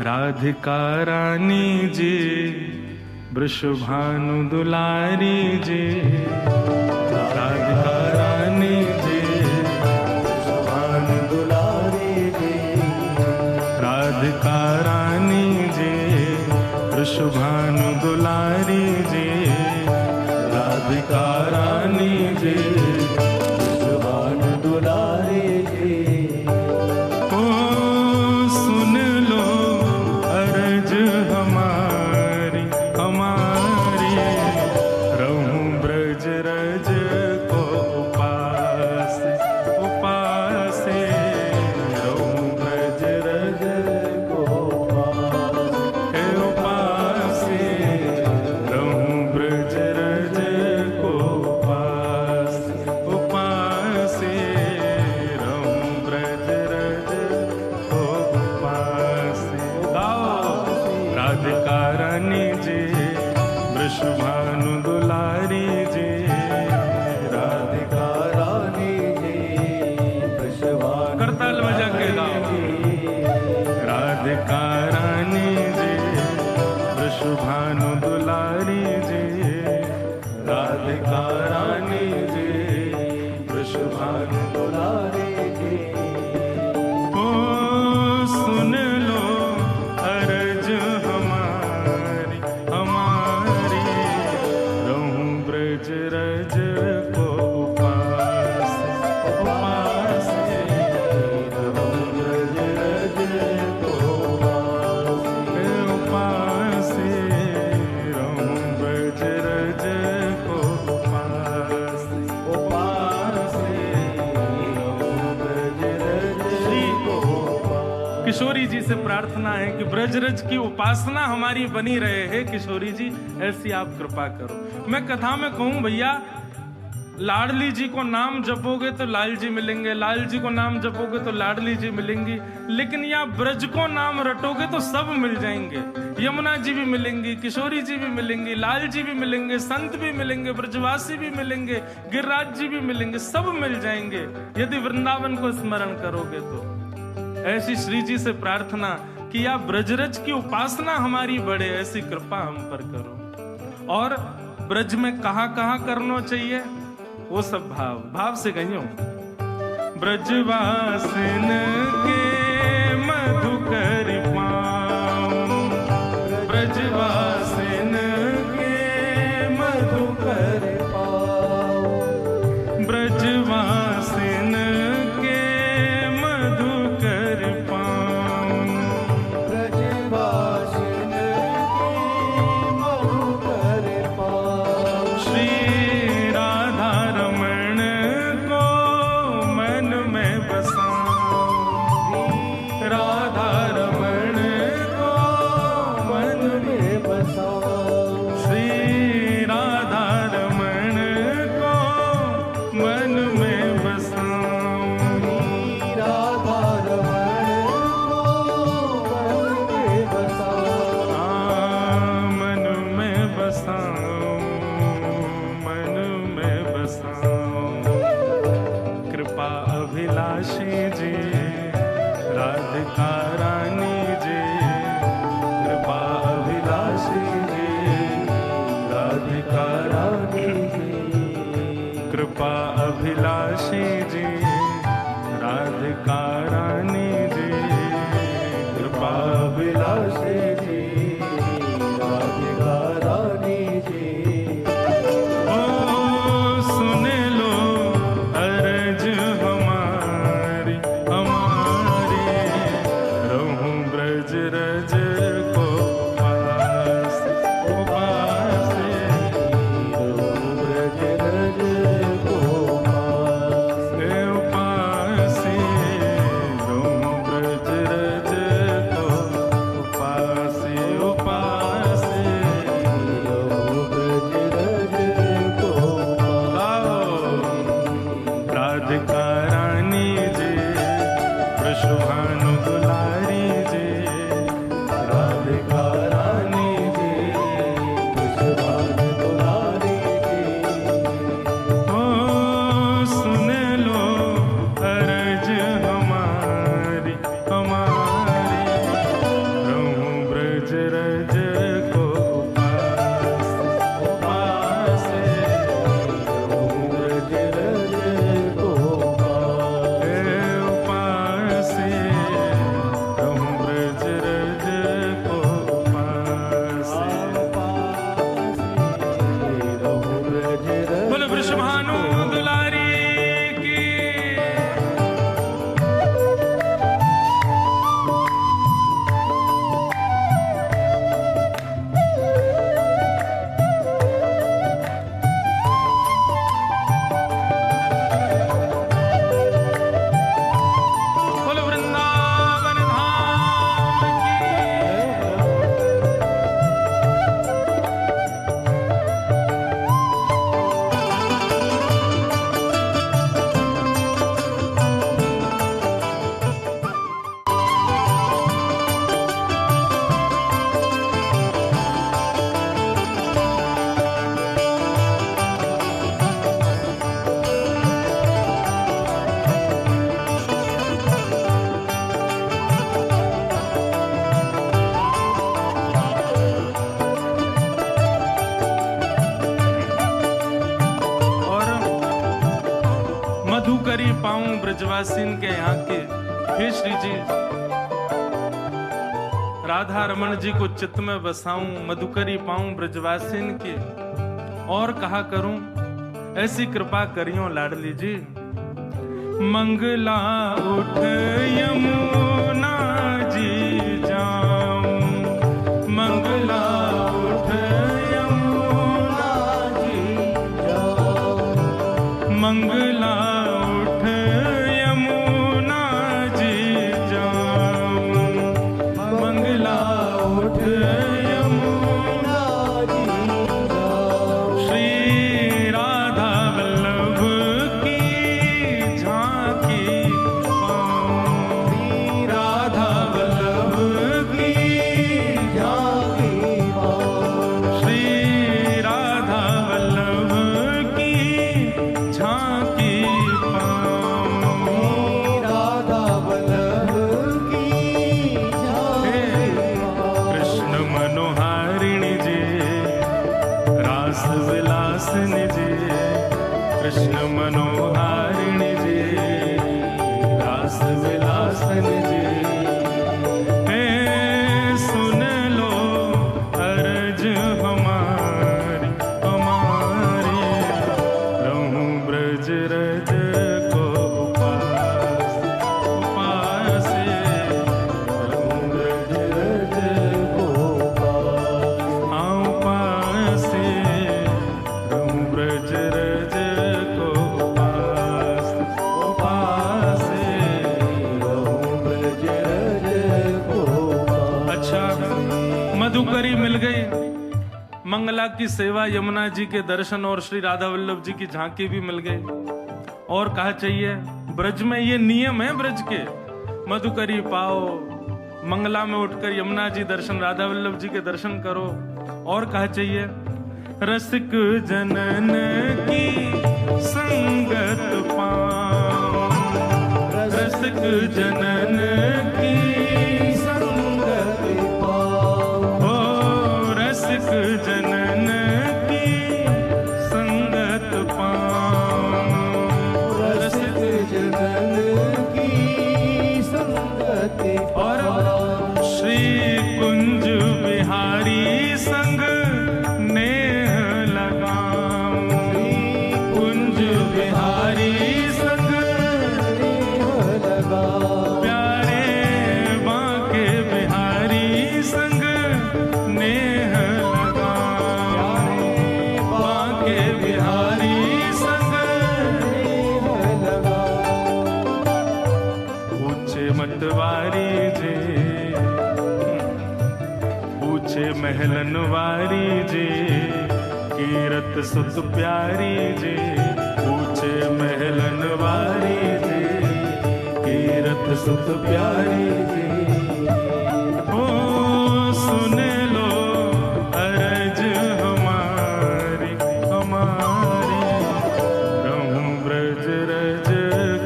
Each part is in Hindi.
राधिका रानी जी वृषभानु दुलारी जी, राधिका रानी जी वृषभानु दुलारी जी, राधिका रानी जी वृषभानु दुलारी जी, राधिका रानी जी वृषभानु दुलारी जी। ओ सुन लो अर्ज हमारी हमारी, रहूं ब्रज रज को उपास उपास, रहूं ब्रज रज को उपास, रहूं ब्रज रज को उपास उपास, रहूं ब्रज रज को उपास। राधिका रानी जी वृषभानु दुलारी जी, राधिका रानी जी वृषभानु करताल बजा के गाओ। राधिका रानी जी वृषभानु दुलारी जी, राधिका रानी जी वृषभानु दुलारी जी। ओ सुन लो अर्ज हमारी हमारी, रहूं ब्रज रज को उपास उपास, रहूं ब्रज रज को उपास, रहूं ब्रज रज को उपास उपास, रहूं ब्रज रज को उपास। किशोरी जी से प्रार्थना है कि ब्रजरज की उपासना हमारी बनी रहे। है किशोरी जी, ऐसी आप कृपा करो। मैं कथा में कहूं भैया, लाडली जी को नाम जपोगे तो लाल जी मिलेंगे, लाल जी को नाम जपोगे तो लाडली जी मिलेंगी, लेकिन या ब्रज को नाम रटोगे तो सब मिल जाएंगे। यमुना जी भी मिलेंगी, किशोरी जी भी मिलेंगी, लाल जी भी मिलेंगे, संत भी मिलेंगे, ब्रजवासी भी मिलेंगे, गिरिराज जी भी मिलेंगे, सब मिल जाएंगे यदि वृंदावन को स्मरण करोगे तो। ऐसी श्री जी से प्रार्थना कि या ब्रजरज की उपासना हमारी बढ़े, ऐसी कृपा हम पर करो। और ब्रज में कहां कहां करना चाहिए वो सब भाव से कहियो। ब्रजवासिन के मधुकर पाऊं, ब्रजवासिन के मधुकर पाऊं, ब्रजवासिन के मधुकर पाऊं, ब्रजवासिन के मधुकर पाऊं। श्री राधा रमण को मन में बसाऊं, राधा रमण को मन में बसाऊं, श्री राधा रमण को मन में बसाऊं, राधा रमण को मन में बसाऊं, मन में बसाऊं, मन में बसाऊं। कृपा अभिलाषी जी राधिका रानी जी, कृपा अभिलाषी जी राधिका रानी जी, कृपा अभिलाषी जी राधिका रानी जी, कृपा अभिलाषी जी राधिका रानी जी। ओ सुन लो अर्ज हमारी हमारी, रहूं ब्रज रज को उपास उपास, रहूं ब्रज रज को उपास उपास, रहूं ब्रज रज को उपास ब्रजवासीन के यहाँ के, हे श्री जी राधा रमन जी को चित्त में बसाऊं, मधुकरी पाऊं ब्रजवासीन के, और कहा करूं, ऐसी कृपा करियो लाडली जी। मंगला उठ यमुना जी जाऊं, मंगला उठ यमुना जी जाऊं, मंगला उठ यमुना जी जाऊं, मंगला उठ यमुना जी जाऊं। श्री राधा वल्लभ की झांकी पाऊं, श्री राधा वल्लभ की झांकी पाऊं, श्री राधा वल्लभ की झांकी पाऊं, राधा वल्लभ की झांकी पाऊं। कृष्ण मनोहारिणी जी, रास विलासिनी जी, कृष्ण मनोहारिणी जी, रास विलासिनी जी, हे सुन लो अर्ज हमारी हमारी, रहूं ब्रज रज को उपास उपासे, रहूं ब्रज रज को उपासे, रहूं ब्रज रज को उपास उपासे, रहूं ब्रज रज को उपास। अच्छा, मधुकरी मिल गई, मंगला की सेवा, यमुना जी के दर्शन और श्री राधा वल्लभ जी की झांकी भी मिल गई। और कहा चाहिए, ब्रज में ये नियम है ब्रज के, मधुकरी पाओ, मंगला में उठकर यमुना जी दर्शन, राधा वल्लभ जी के दर्शन करो। और कहा चाहिए, रसिक जनन की संगत पाओ, रसिक जनन की संगत पाओ, हो रसिक जनन की संगत पाओ, रसिक जनन की संगत पाओ। श्री कुंज बिहारी संग नेह लगाऊं, कुंज बिहारी संग नेह लगाऊं, प्यारे बांके बिहारी संग नेह लगाऊं, बांके बिहारी संग नेह लगाऊं। ऊंचे मतवारी जी, ऊंचे महलन वारी जी, कीरत सुत प्यारी जी, ऊंचे महलन वारी जी, कीरत सुत प्यारी जी, ओ सुन लो अर्ज हमारी हमारी, रहूं ब्रज रज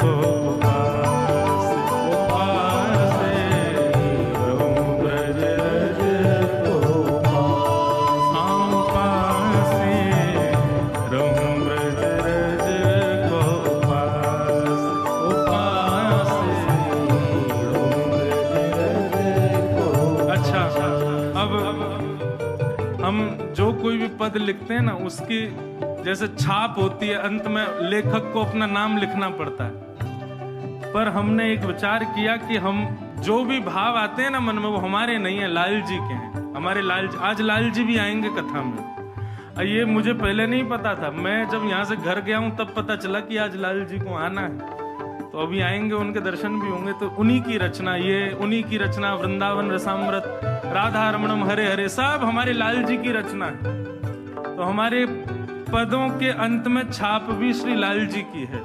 को उपास उपासे, रहूं ब्रज रज को उपासे, रहूं ब्रज रज को उपास उपासे, रहूं ब्रज रज को। अच्छा, अब हम जो कोई भी पद लिखते हैं ना, उसकी जैसे छाप होती है, अंत में लेखक को अपना नाम लिखना पड़ता है। पर हमने एक विचार किया कि हम जो भी भाव आते हैं ना मन में, वो हमारे नहीं है, लाल जी के हैं। हमारे लाल जी, आज लाल जी भी आएंगे कथा में। ये मुझे पहले नहीं पता था, मैं जब यहाँ से घर गया हूँ तब पता चला कि आज लाल जी को आना है। तो अभी आएंगे, उनके दर्शन भी होंगे। तो उन्हीं की रचना, ये उन्हीं की रचना, वृंदावन रसामृत, राधा रमणम हरे हरे, सब हमारे लाल जी की रचना है। तो हमारे पदों के अंत में छाप भी श्री लाल जी की है।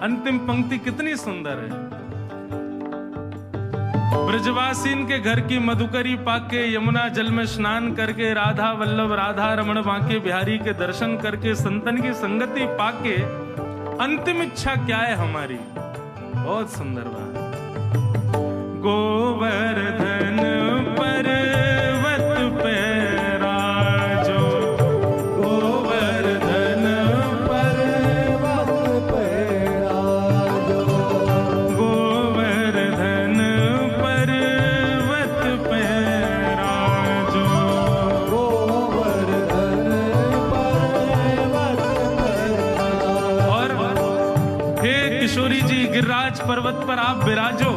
अंतिम पंक्ति कितनी सुंदर है। ब्रजवासीन के घर की मधुकरी पाके, यमुना जल में स्नान करके, राधा वल्लभ राधा रमण बांके बिहारी के दर्शन करके, संतन की संगति पाके, अंतिम इच्छा क्या है हमारी? बहुत सुंदर बात। गोवर्धन पर्वत पे राजो, गोवर्धन पर्वत पे राजो, पर्वत पर आप विराजो,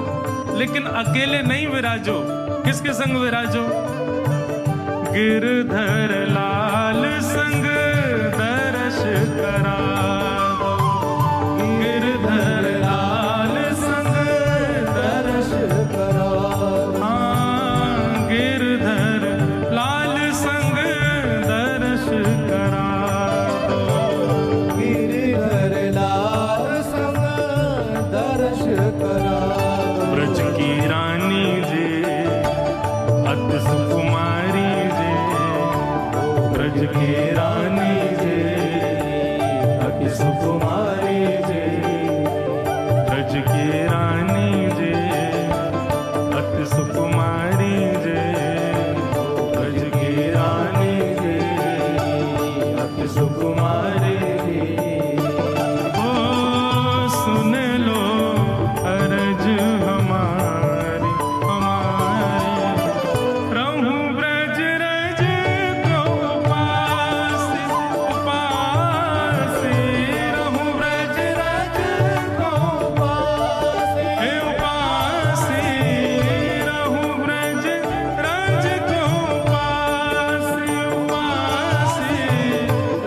लेकिन अकेले नहीं विराजो। किसके संग विराजो? गिरधर लाल संग दर्श करा दो, गिरधर लाल संग दर्श करा दो। हाँ, गिरधर लाल संग दर्श करा दो, गिरधर लाल संग दर्श करा दो। ब्रज की रानी जे अति सुकुमारी जे, ब्रज की रानी जे अति सुकुमारी जे, ब्रज की रानी जे अति सुकुमारी जे, ब्रज की रानी जे अति सुकुमारी जे। ओ सुन लो अर्ज हमारी हमारी, रहूं ब्रज रज को उपासी उपासी, रहूं ब्रज रज को उपासी हे उपासी, रहूं ब्रज रज को उपासी उपासी,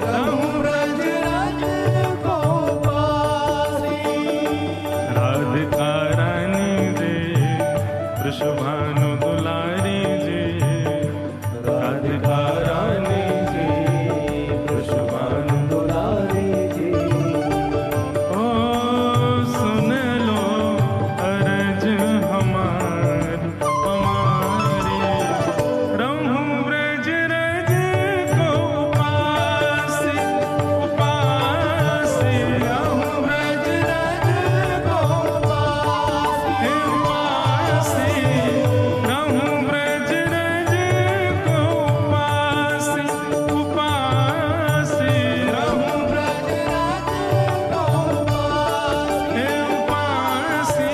रहूं ब्रज रज को उपासी। राधिका रानी जे वृषभानु दुलारी जे, राधिका रानी जे वृषभानु दुलारी जी, ओ सुन लो अर्ज हमारी हमारी, रहूं ब्रज रज को उपासी उपासी, रहूं ब्रज रज को उपासी हे उपासी, रहूं ब्रज रज को उपासी उपासी, रहूं ब्रज रज को उपासी। हे उपासी,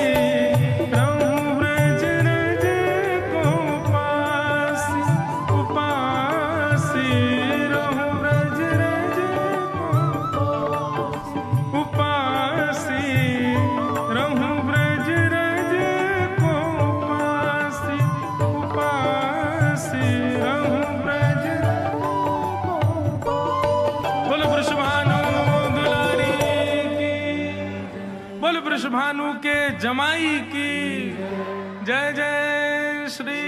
रहूं ब्रज रज को उपासी उपासी, रहूं ब्रज रज को उपासी, रहूं ब्रज रज को उपासी उपासी, रहूं ब्रज बोलो वृषभानु दुलारी की, बोलो वृषभानु के जमाई की जय जय श्री